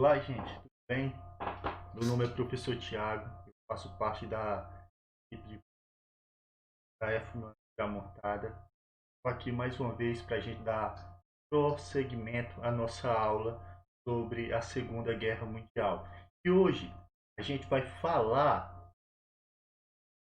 Olá, gente, tudo bem? Meu nome é professor Tiago, eu faço parte da equipe de tarefa da montada. Estou aqui mais uma vez para a gente dar prosseguimento à nossa aula sobre a Segunda Guerra Mundial. E hoje a gente vai falar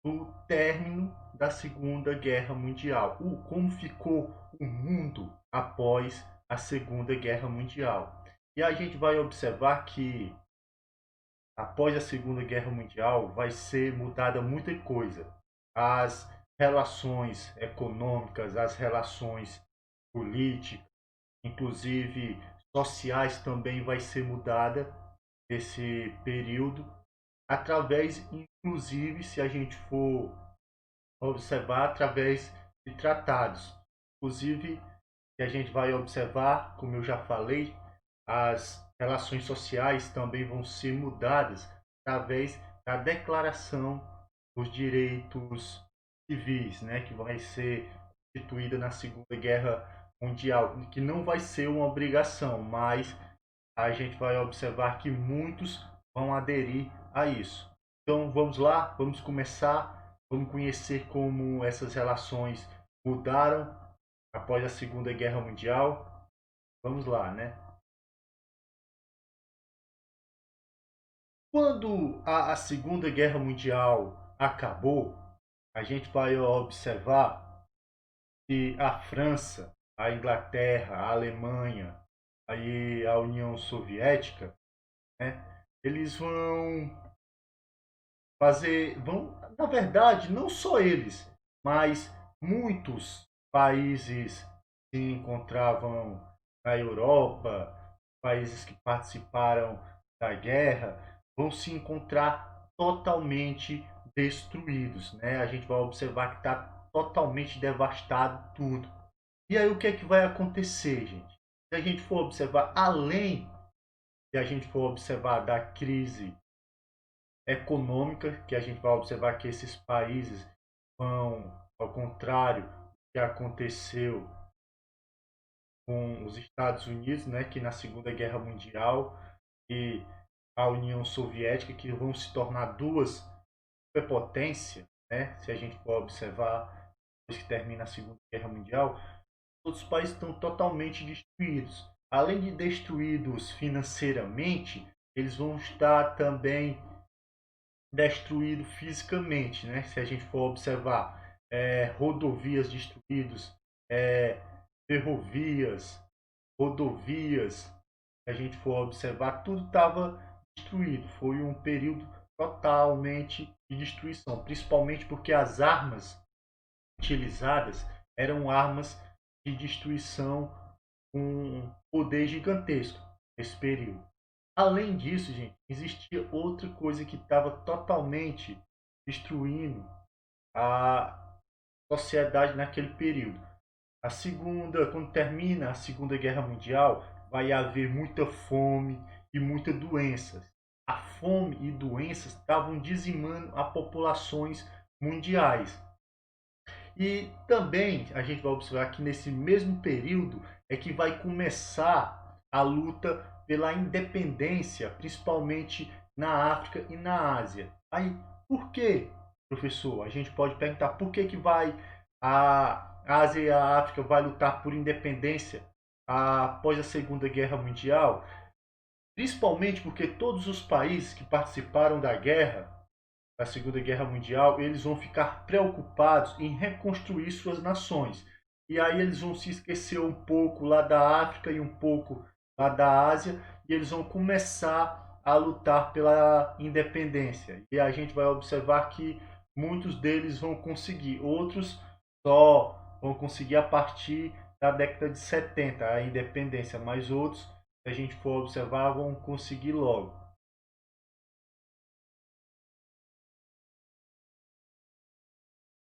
do término da Segunda Guerra Mundial, como ficou o mundo após a Segunda Guerra Mundial. E a gente vai observar que após a Segunda Guerra Mundial vai ser mudada muita coisa. As relações econômicas, as relações políticas, inclusive sociais também vai ser mudada nesse período, através, inclusive, se a gente for observar, através de tratados. Inclusive, se a gente vai observar, como eu já falei, as relações sociais também vão ser mudadas através da Declaração dos Direitos Civis, né, que vai ser instituída na Segunda Guerra Mundial, que não vai ser uma obrigação, mas a gente vai observar que muitos vão aderir a isso. Então vamos lá, vamos começar, vamos conhecer como essas relações mudaram após a Segunda Guerra Mundial. Vamos lá, né? Quando a Segunda Guerra Mundial acabou, a gente vai observar que a França, a Inglaterra, a Alemanha, aí a União Soviética, né, eles na verdade, não só eles, mas muitos países se encontravam na Europa, países que participaram da guerra, vão se encontrar totalmente destruídos, né? A gente vai observar que está totalmente devastado tudo. E aí o que é que vai acontecer, gente? Se a gente for observar, além de a gente for observar da crise econômica, que a gente vai observar que esses países vão, ao contrário do que aconteceu com os Estados Unidos, né, que na Segunda Guerra Mundial, e a União Soviética, que vão se tornar duas superpotências, né, se a gente for observar depois que termina a Segunda Guerra Mundial, todos os países estão totalmente destruídos. Além de destruídos financeiramente, eles vão estar também destruído fisicamente, né? Se a gente for observar rodovias destruídas, ferrovias, rodovias, se a gente for observar, tudo estava destruído. Foi um período totalmente de destruição, principalmente porque as armas utilizadas eram armas de destruição com um poder gigantesco nesse período. Além disso, gente, existia outra coisa que estava totalmente destruindo a sociedade naquele período. Quando termina a Segunda Guerra Mundial, vai haver muita fome e muita doenças. A fome e doenças estavam dizimando as populações mundiais. E também a gente vai observar que nesse mesmo período é que vai começar a luta pela independência, principalmente na África e na Ásia. Aí, por que, professor? A gente pode perguntar por que vai a Ásia e a África vai lutar por independência após a Segunda Guerra Mundial? Principalmente porque todos os países que participaram da guerra da Segunda Guerra Mundial, eles vão ficar preocupados em reconstruir suas nações. E aí eles vão se esquecer um pouco lá da África e um pouco lá da Ásia, e eles vão começar a lutar pela independência. E a gente vai observar que muitos deles vão conseguir, outros só vão conseguir a partir da década de 70 a independência, mas outros, se a gente for observar, vão conseguir logo.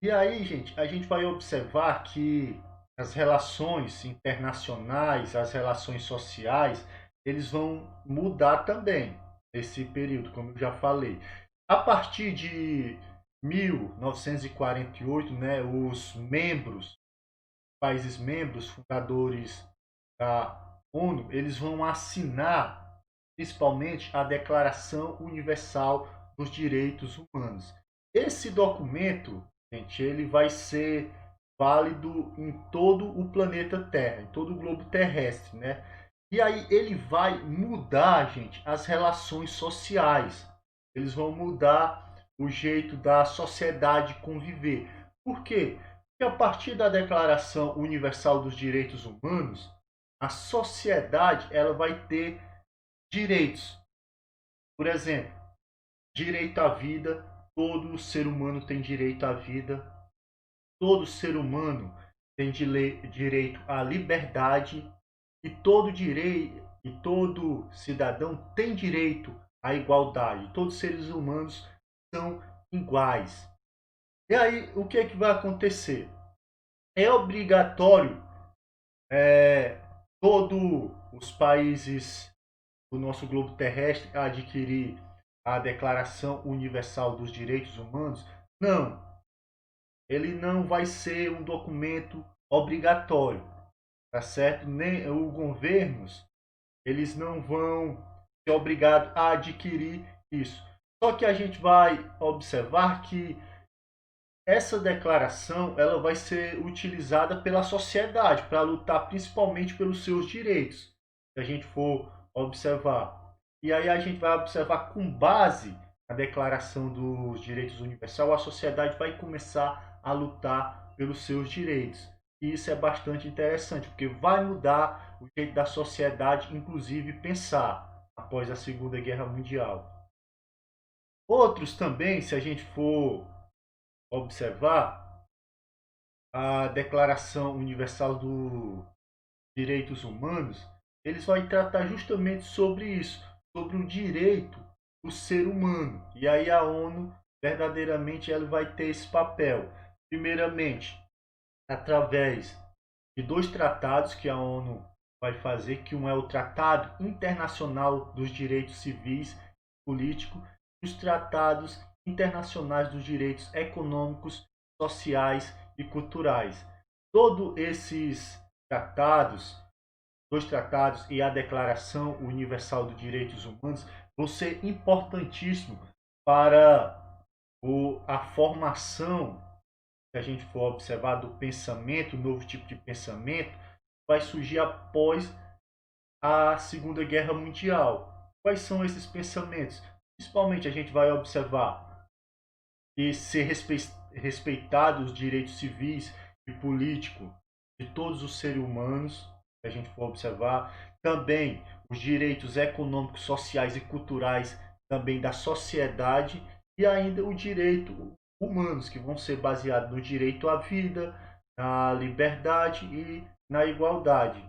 E aí, gente, a gente vai observar que as relações internacionais, as relações sociais, eles vão mudar também nesse período, como eu já falei. A partir de 1948, né, os países membros, fundadores da ONU, eles vão assinar principalmente a Declaração Universal dos Direitos Humanos. Esse documento, gente, ele vai ser válido em todo o planeta Terra, em todo o globo terrestre, né? E aí ele vai mudar, gente, as relações sociais. Eles vão mudar o jeito da sociedade conviver. Por quê? Porque a partir da Declaração Universal dos Direitos Humanos, a sociedade ela vai ter direitos. Por exemplo, direito à vida, todo ser humano tem direito à vida, todo ser humano tem direito à liberdade e todo cidadão tem direito à igualdade. Todos os seres humanos são iguais. E aí, o que é que vai acontecer? É obrigatório todos os países do nosso globo terrestre adquirir a Declaração Universal dos Direitos Humanos? Não, ele não vai ser um documento obrigatório, tá certo? Nem os governos, eles não vão ser obrigados a adquirir isso. Só que a gente vai observar que essa declaração ela vai ser utilizada pela sociedade para lutar principalmente pelos seus direitos, se a gente for observar. E aí a gente vai observar com base na Declaração dos Direitos Universais, a sociedade vai começar a lutar pelos seus direitos. E isso é bastante interessante, porque vai mudar o jeito da sociedade, inclusive pensar após a Segunda Guerra Mundial. Outros também, se a gente for observar, a Declaração Universal dos Direitos Humanos, eles vão tratar justamente sobre isso, sobre o direito do ser humano. E aí a ONU verdadeiramente ela vai ter esse papel. Primeiramente, através de dois tratados que a ONU vai fazer, que um é o Tratado Internacional dos Direitos Civis e Políticos e os Tratados Internacionais dos Direitos Econômicos, Sociais e Culturais. Todos esses tratados, dois tratados e a Declaração Universal dos Direitos Humanos vão ser importantíssimos para a formação, se a gente for observar, do pensamento, o novo tipo de pensamento, vai surgir após a Segunda Guerra Mundial. Quais são esses pensamentos? Principalmente a gente vai observar e ser respeitados os direitos civis e políticos de todos os seres humanos, se a gente for observar. Também os direitos econômicos, sociais e culturais também da sociedade e ainda o direito humanos, que vão ser baseados no direito à vida, na liberdade e na igualdade.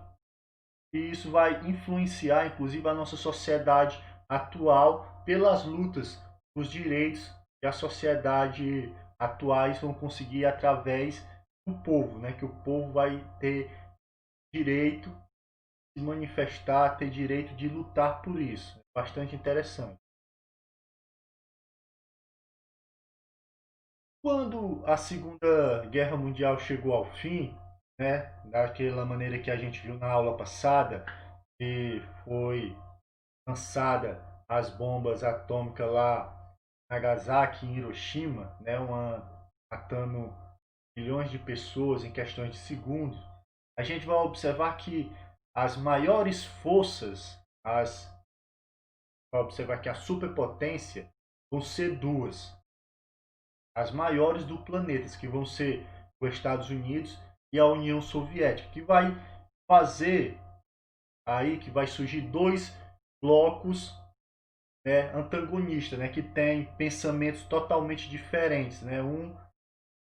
E isso vai influenciar, inclusive, a nossa sociedade atual pelas lutas dos direitos que a sociedade atuais vão conseguir através do povo, né? Que o povo vai ter direito de se manifestar, ter direito de lutar por isso. É bastante interessante. Quando a Segunda Guerra Mundial chegou ao fim, né, daquela maneira que a gente viu na aula passada, que foi lançada as bombas atômicas lá em Nagasaki e Hiroshima, né, matando milhões de pessoas em questões de segundos, a gente vai observar que as maiores forças, vai observar que a superpotência vão ser duas, as maiores do planeta, que vão ser os Estados Unidos e a União Soviética, que vai fazer aí que vai surgir dois blocos, né, antagonistas, né, que tem pensamentos totalmente diferentes, né? Um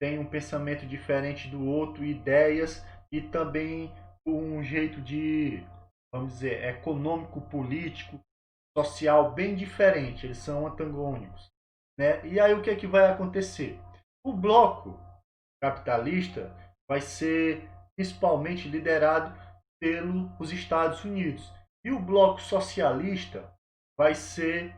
tem um pensamento diferente do outro, ideias e também um jeito de, vamos dizer, econômico, político, social bem diferente. Eles são antagônicos, né? E aí o que é que vai acontecer? O bloco capitalista vai ser principalmente liderado pelos Estados Unidos e o bloco socialista vai ser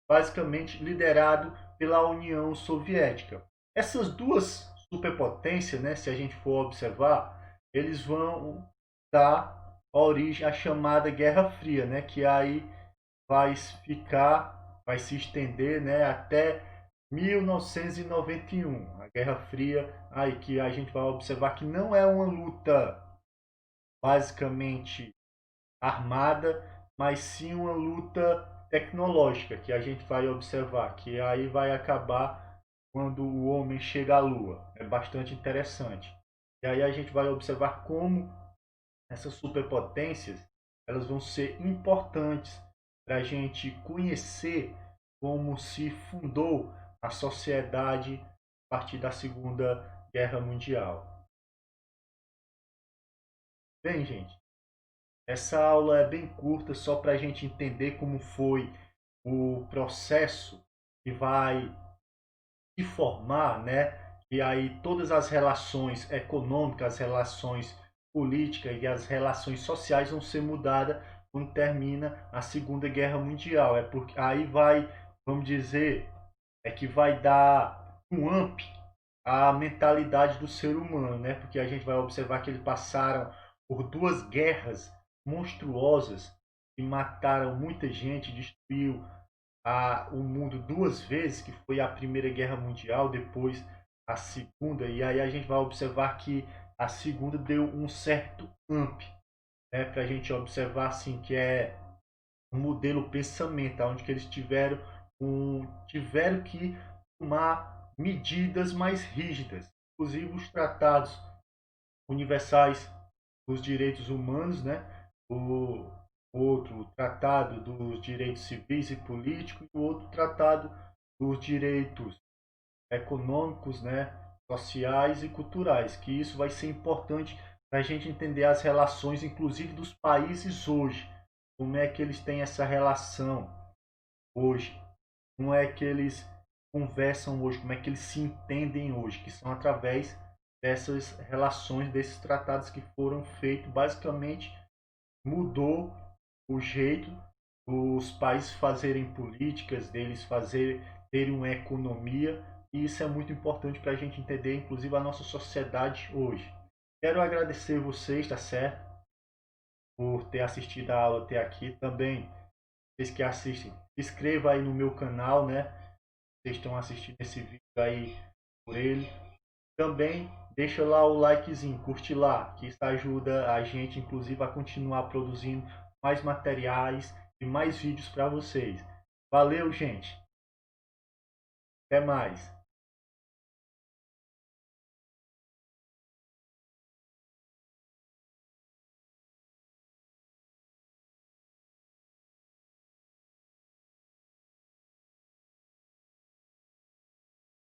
basicamente liderado pela União Soviética. Essas duas superpotências, né, se a gente for observar, eles vão dar origem à chamada Guerra Fria, né, que aí vai se estender, né, até 1991, a Guerra Fria, aí que a gente vai observar que não é uma luta basicamente armada, mas sim uma luta tecnológica, que a gente vai observar, que aí vai acabar quando o homem chega à Lua. É bastante interessante. E aí a gente vai observar como essas superpotências elas vão ser importantes para a gente conhecer como se fundou a sociedade a partir da Segunda Guerra Mundial. Bem, gente, essa aula é bem curta, só para a gente entender como foi o processo que vai se formar, né? E aí todas as relações econômicas, as relações políticas e as relações sociais vão ser mudadas quando termina a Segunda Guerra Mundial. É porque aí vai, vamos dizer, é que vai dar um up à mentalidade do ser humano, né? Porque a gente vai observar que eles passaram por duas guerras monstruosas que mataram muita gente, destruiu o mundo duas vezes, que foi a Primeira Guerra Mundial, depois a Segunda, e aí a gente vai observar que a Segunda deu um certo amp, né, para a gente observar assim que é um modelo pensamento, onde que eles tiveram que tomar medidas mais rígidas, inclusive os tratados universais dos direitos humanos, né? O outro tratado dos direitos civis e políticos e o outro tratado dos direitos econômicos, né? Sociais e culturais, que isso vai ser importante para a gente entender as relações, inclusive dos países hoje, como é que eles têm essa relação hoje, como é que eles conversam hoje, como é que eles se entendem hoje, que são através dessas relações, desses tratados que foram feitos, basicamente mudou o jeito dos países fazerem políticas, deles terem uma economia, e isso é muito importante para a gente entender, inclusive, a nossa sociedade hoje. Quero agradecer vocês, tá certo? Por ter assistido a aula até aqui. Também, vocês que assistem, se inscreva aí no meu canal, né? Vocês estão assistindo esse vídeo aí por ele. Também deixa lá o likezinho, curte lá, que isso ajuda a gente, inclusive, a continuar produzindo mais materiais e mais vídeos para vocês. Valeu, gente. Até mais.